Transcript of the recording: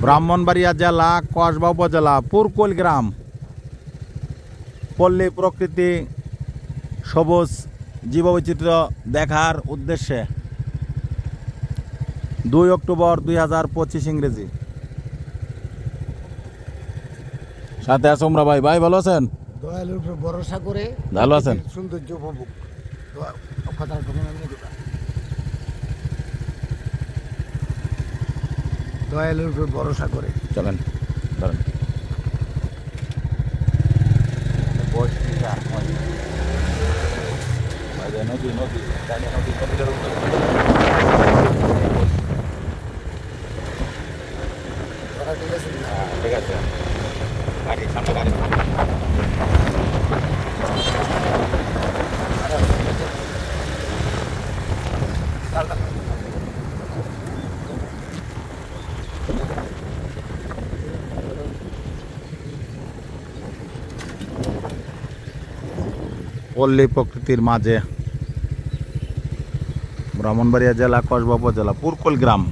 ব্রাহ্মণবাড়িয়া জেলা কসবা উপজেলা পুরকুল গ্রাম। পল্লী প্রকৃতি সবুজ জীববৈচিত্র্য দেখার উদ্দেশ্যে 2 অক্টোবর 2025 ইংরেজি। সাথে আছে উমরা ভাই। ভাই ভালো আছেন? দয়ালুর উপর ভরসা করে ভালো আছেন? সৌন্দর্য উপভোগ। দয়ালুর উপর ভরসা করে চলেন ধরেন। নদী নদী ঠিক আছে। গাড়ি সামনে গাড়ি পল্লী প্রকৃতির মাঝে ব্রাহ্মণবাড়িয়া জেলা কসবা উপজেলা পুরকুল গ্রাম।